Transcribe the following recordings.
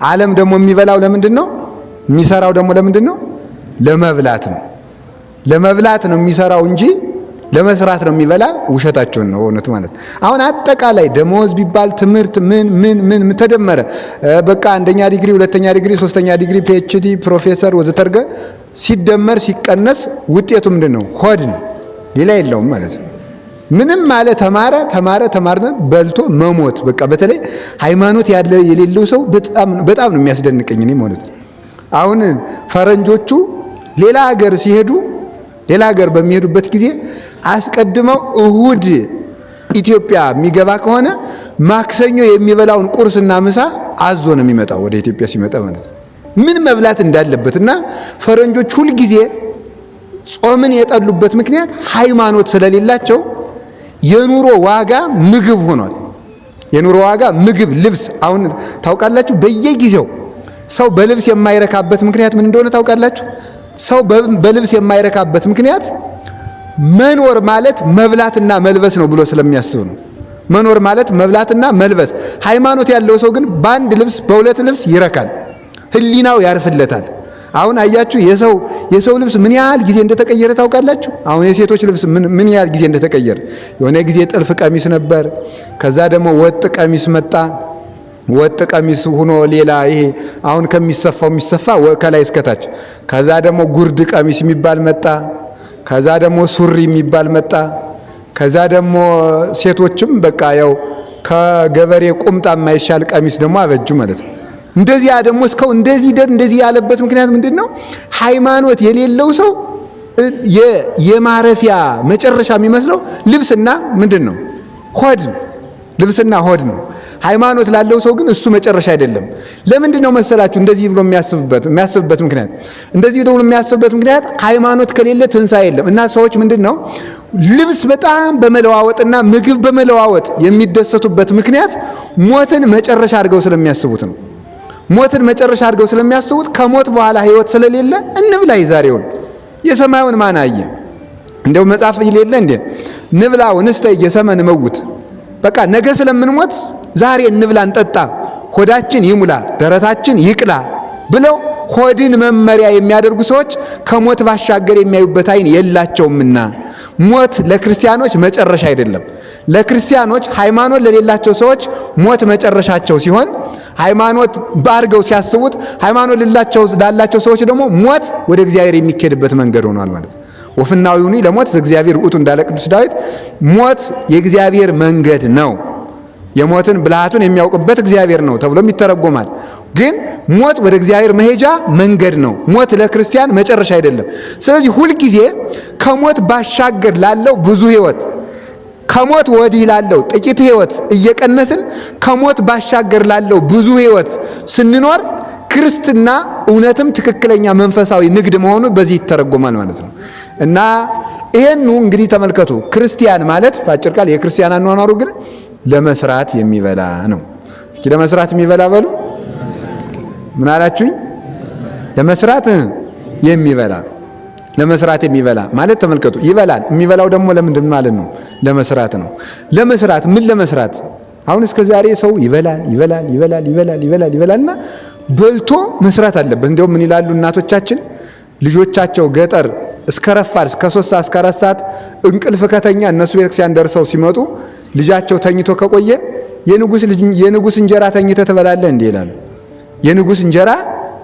ዓለም ደግሞ የሚበላው ለምንድን ነው? የሚሰራው ደግሞ ለምንድን ነው? ለመብላት ነው። ለመብላት ነው የሚሰራው እንጂ ለመስራት ነው የሚበላ። ውሸታቸውን ነው እውነት ማለት። አሁን አጠቃላይ ደሞዝ ቢባል ትምህርት ምን ተደመረ በቃ አንደኛ ዲግሪ፣ ሁለተኛ ዲግሪ፣ ሶስተኛ ዲግሪ፣ ፒኤችዲ፣ ፕሮፌሰር ወዘተርገ ሲደመር ሲቀነስ ውጤቱ ምንድን ነው? ሆድ ነው፣ ሌላ የለውም ማለት ነው። ምንም ማለት ተማረ በልቶ መሞት። በቃ በተለይ ሃይማኖት የሌለው ሰው በጣም ነው የሚያስደንቀኝ እኔ ማለት ነው። አሁን ፈረንጆቹ ሌላ ሀገር በሚሄዱበት ጊዜ አስቀድመው እሁድ ኢትዮጵያ የሚገባ ከሆነ ማክሰኞ የሚበላውን ቁርስና ምሳ አዞ ነው የሚመጣው ወደ ኢትዮጵያ ሲመጣ ማለት ነው። ምን መብላት እንዳለበት እና ፈረንጆች ሁልጊዜ ጾምን የጠሉበት ምክንያት ሃይማኖት ስለሌላቸው የኑሮ ዋጋ ምግብ ሆኗል። የኑሮ ዋጋ ምግብ፣ ልብስ። አሁን ታውቃላችሁ በየጊዜው ሰው በልብስ የማይረካበት ምክንያት ምን እንደሆነ ታውቃላችሁ? ሰው በልብስ የማይረካበት ምክንያት መኖር ማለት መብላትና መልበስ ነው ብሎ ስለሚያስብ ነው። መኖር ማለት መብላትና መልበስ። ሃይማኖት ያለው ሰው ግን በአንድ ልብስ በሁለት ልብስ ይረካል፣ ህሊናው ያርፍለታል። አሁን አያችሁ የሰው ልብስ ምን ያህል ጊዜ እንደተቀየረ ታውቃላችሁ? አሁን የሴቶች ልብስ ምን ያህል ጊዜ እንደተቀየረ። የሆነ ጊዜ ጥልፍ ቀሚስ ነበር፣ ከዛ ደግሞ ወጥ ቀሚስ መጣ። ወጥ ቀሚስ ሆኖ ሌላ ይሄ አሁን ከሚሰፋው የሚሰፋ ከላይ እስከታች። ከዛ ደግሞ ጉርድ ቀሚስ የሚባል መጣ። ከዛ ደግሞ ሱሪ የሚባል መጣ። ከዛ ደግሞ ሴቶችም በቃ ያው ከገበሬ ቁምጣ የማይሻል ቀሚስ ደግሞ አበጁ ማለት ነው። እንደዚያ ደግሞ እስከው እንደዚህ ያለበት ምክንያት ምንድን ነው? ሃይማኖት የሌለው ሰው የማረፊያ መጨረሻ የሚመስለው ልብስና ምንድን ነው? ሆድ ነው። ልብስና ሆድ ነው። ሃይማኖት ላለው ሰው ግን እሱ መጨረሻ አይደለም። ለምንድን ነው መሰላችሁ እንደዚህ ብሎ የሚያስብበት ምክንያት? እንደዚህ ብሎ የሚያስብበት ምክንያት ሃይማኖት ከሌለ ትንሣኤ የለም እና ሰዎች ምንድን ነው ልብስ በጣም በመለዋወጥና ምግብ በመለዋወጥ የሚደሰቱበት ምክንያት ሞትን መጨረሻ አድርገው ስለሚያስቡት ነው። ሞትን መጨረሻ አድርገው ስለሚያስቡት ከሞት በኋላ ህይወት ስለሌለ እንብላ የዛሬውን የሰማዩን ማን አየ? እንደው መጽሐፍ ይሌለ እንዴ ንብላ ወንስተ የሰመን መውት በቃ ነገ ስለምንሞት ዛሬ እንብላ እንጠጣ፣ ሆዳችን ይሙላ፣ ደረታችን ይቅላ ብለው ሆድን መመሪያ የሚያደርጉ ሰዎች ከሞት ባሻገር የሚያዩበት አይን የላቸውምና ሞት ለክርስቲያኖች መጨረሻ አይደለም። ለክርስቲያኖች ሃይማኖት ለሌላቸው ሰዎች ሞት መጨረሻቸው ሲሆን ሃይማኖት ባርገው ሲያስቡት ሃይማኖት ላላቸው ሰዎች ደግሞ ሞት ወደ እግዚአብሔር የሚኬድበት መንገድ ሆኗል ማለት ነው። ወፍናዊውኒ ለሞት እግዚአብሔር ውእቱ እንዳለ ቅዱስ ዳዊት ሞት የእግዚአብሔር መንገድ ነው። የሞትን ብልሃቱን የሚያውቅበት እግዚአብሔር ነው ተብሎም ይተረጎማል። ግን ሞት ወደ እግዚአብሔር መሄጃ መንገድ ነው። ሞት ለክርስቲያን መጨረሻ አይደለም። ስለዚህ ሁልጊዜ ከሞት ባሻገር ላለው ብዙ ህይወት፣ ከሞት ወዲህ ላለው ጥቂት ህይወት እየቀነስን ከሞት ባሻገር ላለው ብዙ ህይወት ስንኖር ክርስትና እውነትም ትክክለኛ መንፈሳዊ ንግድ መሆኑ በዚህ ይተረጎማል ማለት ነው። እና ይሄን እንግዲህ ተመልከቱ። ክርስቲያን ማለት በአጭር ቃል የክርስቲያን አኗኗሩ ግን ለመስራት የሚበላ ነው። እስኪ ለመስራት የሚበላ በሉ። ምን አላችሁኝ? ለመስራት የሚበላ። ለመስራት የሚበላ ማለት ተመልከቱ፣ ይበላል። የሚበላው ደግሞ ለምንድን ማለት ነው? ለመስራት ነው። ለመስራት ምን ለመስራት? አሁን እስከ ዛሬ ሰው ይበላልና በልቶ መስራት አለበት። እንደውም ምን ይላሉ እናቶቻችን ልጆቻቸው ገጠር እስከ ረፋድ እስከ 3 ሰዓት እስከ 4 ሰዓት እንቅልፍ ከተኛ እነሱ ቤተክርስቲያን ደርሰው ሲመጡ ልጃቸው ተኝቶ ከቆየ የንጉስ እንጀራ ተኝተህ ትበላለህ እንዴ ይላሉ። የንጉስ እንጀራ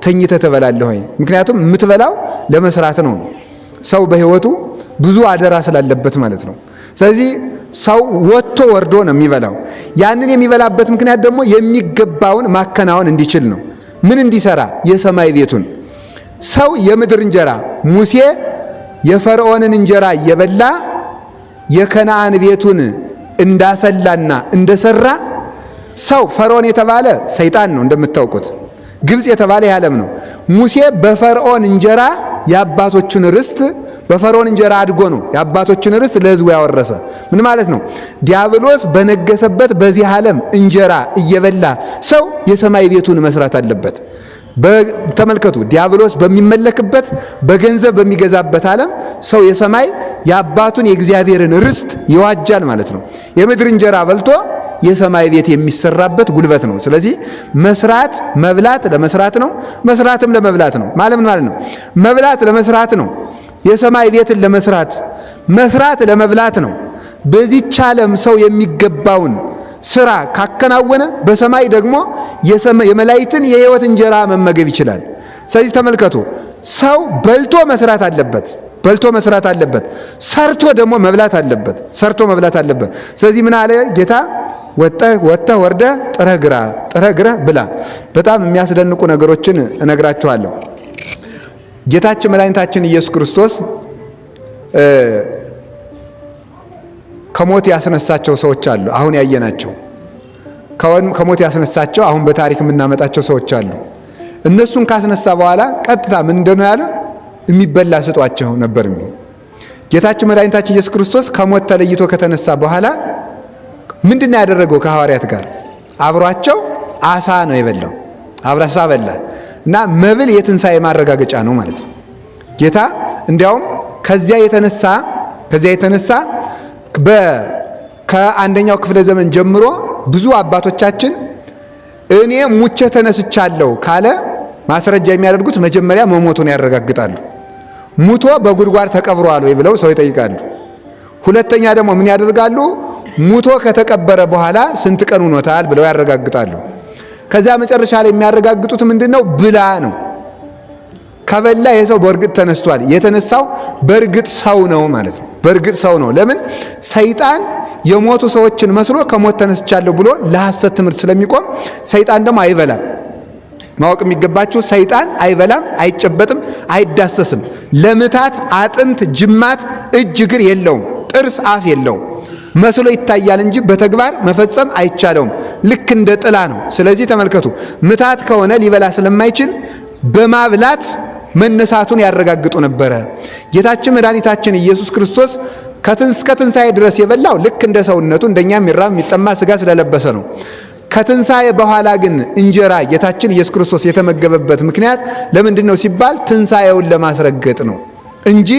ተኝተህ ትበላለህ ወይ? ምክንያቱም የምትበላው ለመስራት ነው። ሰው በህይወቱ ብዙ አደራ ስላለበት ማለት ነው። ስለዚህ ሰው ወጥቶ ወርዶ ነው የሚበላው። ያንን የሚበላበት ምክንያት ደግሞ የሚገባውን ማከናወን እንዲችል ነው። ምን እንዲሰራ? የሰማይ ቤቱን። ሰው የምድር እንጀራ ሙሴ የፈርዖንን እንጀራ እየበላ የከነዓን ቤቱን እንዳሰላና እንደሰራ ሰው ፈርዖን የተባለ ሰይጣን ነው እንደምታውቁት። ግብፅ የተባለ የዓለም ነው። ሙሴ በፈርዖን እንጀራ የአባቶችን ርስት በፈርዖን እንጀራ አድጎ ነው የአባቶችን ርስት ለሕዝቡ ያወረሰ። ምን ማለት ነው? ዲያብሎስ በነገሰበት በዚህ ዓለም እንጀራ እየበላ ሰው የሰማይ ቤቱን መስራት አለበት። ተመልከቱ፣ ዲያብሎስ በሚመለክበት በገንዘብ በሚገዛበት ዓለም ሰው የሰማይ የአባቱን የእግዚአብሔርን ርስት ይዋጃል ማለት ነው። የምድር እንጀራ በልቶ የሰማይ ቤት የሚሰራበት ጉልበት ነው። ስለዚህ መስራት መብላት ለመስራት ነው፣ መስራትም ለመብላት ነው። ማለት ነው መብላት ለመስራት ነው። የሰማይ ቤትን ለመስራት መስራት ለመብላት ነው። በዚህች ዓለም ሰው የሚገባውን ስራ ካከናወነ በሰማይ ደግሞ የመላእክትን የሕይወት እንጀራ መመገብ ይችላል። ስለዚህ ተመልከቱ፣ ሰው በልቶ መስራት አለበት፣ በልቶ መስራት አለበት። ሰርቶ ደግሞ መብላት አለበት፣ ሰርቶ መብላት አለበት። ስለዚህ ምን አለ ጌታ? ወጥተህ ወርደህ ጥረህ ግረህ ብላ። በጣም የሚያስደንቁ ነገሮችን እነግራችኋለሁ። ጌታችን መድኃኒታችን ኢየሱስ ክርስቶስ ከሞት ያስነሳቸው ሰዎች አሉ። አሁን ያየናቸው ከሞት ያስነሳቸው አሁን በታሪክ የምናመጣቸው ሰዎች አሉ። እነሱን ካስነሳ በኋላ ቀጥታ ምን እንደሆነ ያለ የሚበላ ስጧቸው ነበር የሚል ጌታችን መድኃኒታችን ኢየሱስ ክርስቶስ ከሞት ተለይቶ ከተነሳ በኋላ ምንድን ነው ያደረገው? ከሐዋርያት ጋር አብሯቸው አሳ ነው የበላው። አብራሳ በላ እና መብል የትንሣኤ ማረጋገጫ ነው ማለት ነው። ጌታ እንዲያውም ከዚያ የተነሳ ከአንደኛው ክፍለ ዘመን ጀምሮ ብዙ አባቶቻችን እኔ ሙቼ ተነስቻለሁ ካለ ማስረጃ የሚያደርጉት መጀመሪያ መሞቱን ያረጋግጣሉ። ሙቶ በጉድጓድ ተቀብሯል ወይ ብለው ሰው ይጠይቃሉ። ሁለተኛ ደግሞ ምን ያደርጋሉ? ሙቶ ከተቀበረ በኋላ ስንት ቀን ሆኖታል ብለው ያረጋግጣሉ። ከዚያ መጨረሻ ላይ የሚያረጋግጡት ምንድነው? ብላ ነው። ከበላ የሰው በእርግጥ ተነስቷል። የተነሳው በእርግጥ ሰው ነው ማለት ነው። በእርግጥ ሰው ነው። ለምን? ሰይጣን የሞቱ ሰዎችን መስሎ ከሞት ተነስቻለሁ ብሎ ለሐሰት ትምህርት ስለሚቆም ሰይጣን ደግሞ አይበላም። ማወቅ የሚገባችሁ ሰይጣን አይበላም፣ አይጨበጥም፣ አይዳሰስም። ለምታት አጥንት፣ ጅማት፣ እጅ፣ እግር የለውም። ጥርስ፣ አፍ የለውም። መስሎ ይታያል እንጂ በተግባር መፈጸም አይቻለውም። ልክ እንደ ጥላ ነው። ስለዚህ ተመልከቱ፣ ምታት ከሆነ ሊበላ ስለማይችል በማብላት መነሳቱን ያረጋግጡ ነበረ። ጌታችን መድኃኒታችን ኢየሱስ ክርስቶስ እስከ ትንሣኤ ድረስ የበላው ልክ እንደ ሰውነቱ እንደኛ የሚራብ የሚጠማ ሥጋ ስለለበሰ ነው። ከትንሣኤ በኋላ ግን እንጀራ ጌታችን ኢየሱስ ክርስቶስ የተመገበበት ምክንያት ለምንድን ነው ሲባል ትንሣኤውን ለማስረገጥ ነው እንጂ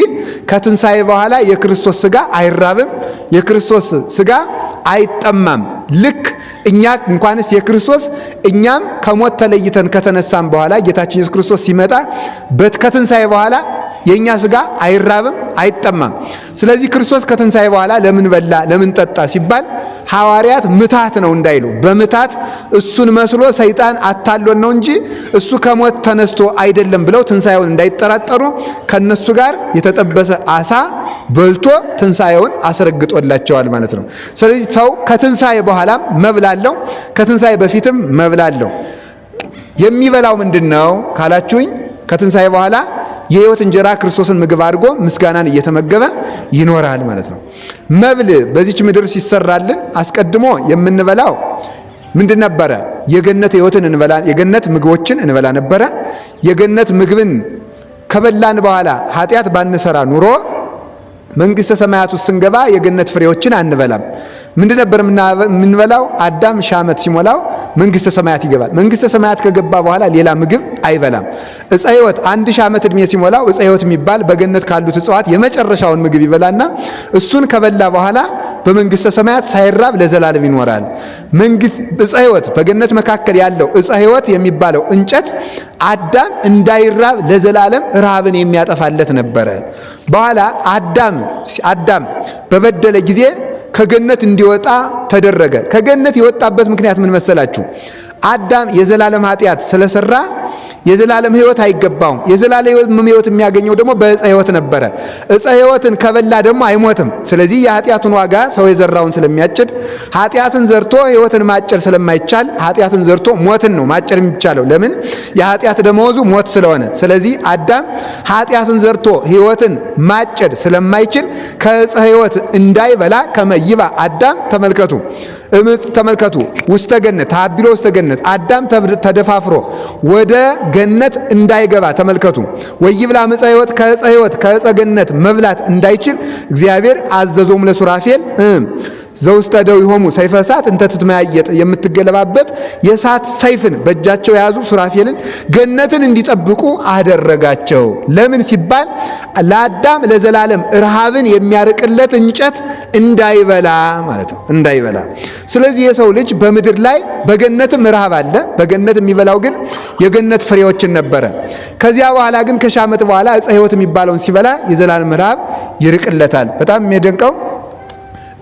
ከትንሣኤ በኋላ የክርስቶስ ሥጋ አይራብም፣ የክርስቶስ ሥጋ አይጠማም። ልክ እኛ እንኳንስ የክርስቶስ እኛም ከሞት ተለይተን ከተነሳም በኋላ ጌታችን ኢየሱስ ክርስቶስ ሲመጣ ከትንሣኤ በኋላ የኛ ሥጋ አይራብም፣ አይጠማም። ስለዚህ ክርስቶስ ከትንሣኤ በኋላ ለምን በላ ለምን ጠጣ ሲባል ሐዋርያት ምታት ነው እንዳይሉ፣ በምታት እሱን መስሎ ሰይጣን አታሎን ነው እንጂ እሱ ከሞት ተነስቶ አይደለም ብለው ትንሣኤውን እንዳይጠራጠሩ ከነሱ ጋር የተጠበሰ አሳ በልቶ ትንሣኤውን አስረግጦላቸዋል ማለት ነው። ስለዚህ ሰው ከትንሣኤ በኋላም መብላለው፣ ከትንሣኤ በፊትም መብላለው። የሚበላው ምንድነው ካላችሁኝ ከትንሣኤ በኋላ የሕይወት እንጀራ ክርስቶስን ምግብ አድርጎ ምስጋናን እየተመገበ ይኖራል ማለት ነው። መብል በዚች ምድር ሲሰራልን አስቀድሞ የምንበላው ምንድን ነበረ? የገነት ምግቦችን እንበላ ነበረ። የገነት ምግብን ከበላን በኋላ ኃጢአት ባንሰራ ኑሮ መንግሥተ ሰማያት ውስጥ ስንገባ የገነት ፍሬዎችን አንበላም። ምንድን ነበር የምንበላው? አዳም 1000 ዓመት ሲሞላው መንግሥተ ሰማያት ይገባል። መንግሥተ ሰማያት ከገባ በኋላ ሌላ ምግብ አይበላም። ዕፀ ሕይወት 1000 ዓመት ዕድሜ ሲሞላው ዕፀ ሕይወት የሚባል በገነት ካሉት እጽዋት የመጨረሻውን ምግብ ይበላና እሱን ከበላ በኋላ በመንግሥተ ሰማያት ሳይራብ ለዘላለም ይኖራል። ዕፀ ሕይወት በገነት መካከል ያለው ዕፀ ሕይወት የሚባለው እንጨት አዳም እንዳይራብ ለዘላለም ረሃብን የሚያጠፋለት ነበረ። በኋላ አዳም በበደለ ጊዜ ከገነት እንዲወጣ ተደረገ። ከገነት የወጣበት ምክንያት ምን መሰላችሁ? አዳም የዘላለም ኃጢአት ስለሰራ የዘላለም ሕይወት አይገባውም። የዘላለም ሕይወት የሚያገኘው ደግሞ በዕፀ ሕይወት ነበረ። ዕፀ ሕይወትን ከበላ ደግሞ አይሞትም። ስለዚህ የኃጢአቱን ዋጋ ሰው የዘራውን ስለሚያጭድ ኃጢአትን ዘርቶ ሕይወትን ማጨድ ስለማይቻል ኃጢአትን ዘርቶ ሞትን ነው ማጨድ የሚቻለው። ለምን? የኃጢአት ደመወዙ ሞት ስለሆነ። ስለዚህ አዳም ኃጢአትን ዘርቶ ሕይወትን ማጨድ ስለማይችል ከዕፀ ሕይወት እንዳይበላ ከመይባ አዳም ተመልከቱ ውስተ ገነት ታቢሎ ውስተ ገነት አዳም ተደፋፍሮ ወደ ገነት እንዳይገባ ተመልከቱ። ወይብላ ዕፀ ሕይወት ከዕፀ ገነት መብላት እንዳይችል እግዚአብሔር አዘዞም ለሱራፌል ዘውስተ ደዊሆሙ ሰይፈ እሳት እንተ ትትመያየጥ የምትገለባበት የእሳት ሰይፍን በእጃቸው የያዙ ሱራፌልን ገነትን እንዲጠብቁ አደረጋቸው። ለምን ሲባል ለአዳም ለዘላለም ረሃብን የሚያርቅለት እንጨት እንዳይበላ ማለት ነው። እንዳይበላ። ስለዚህ የሰው ልጅ በምድር ላይ በገነትም ረሃብ አለ። በገነት የሚበላው ግን የገነት ፍሬዎችን ነበረ። ከዚያ በኋላ ግን ከ1000 ዓመት በኋላ ዕፀ ሕይወት የሚባለውን ሲበላ የዘላለም ረሃብ ይርቅለታል። በጣም የሚደንቀው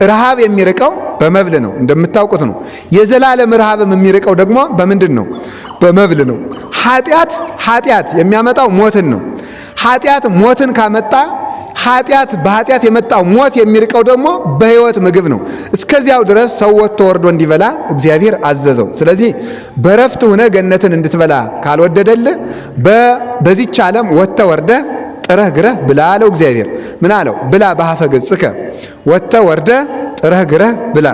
ረሃብ የሚርቀው በመብል ነው፣ እንደምታውቁት ነው። የዘላለም ረሃብም የሚርቀው ደግሞ በምንድን ነው? በመብል ነው። ኃጢአት የሚያመጣው ሞትን ነው። ኃጢአት ሞትን ካመጣ በኃጢአት የመጣው ሞት የሚርቀው ደግሞ በሕይወት ምግብ ነው። እስከዚያው ድረስ ሰው ወጥቶ ወርዶ እንዲበላ እግዚአብሔር አዘዘው። ስለዚህ በረፍት ሆነ ገነትን እንድትበላ ካልወደደልህ በዚች ዓለም ወጥተ ወርደ ጥረህ ግረህ ብላ አለው እግዚአብሔር። ምን አለው? ብላ በሀፈ ገጽከ ወጥተ ወርደ ጥረህ ግረህ ብላ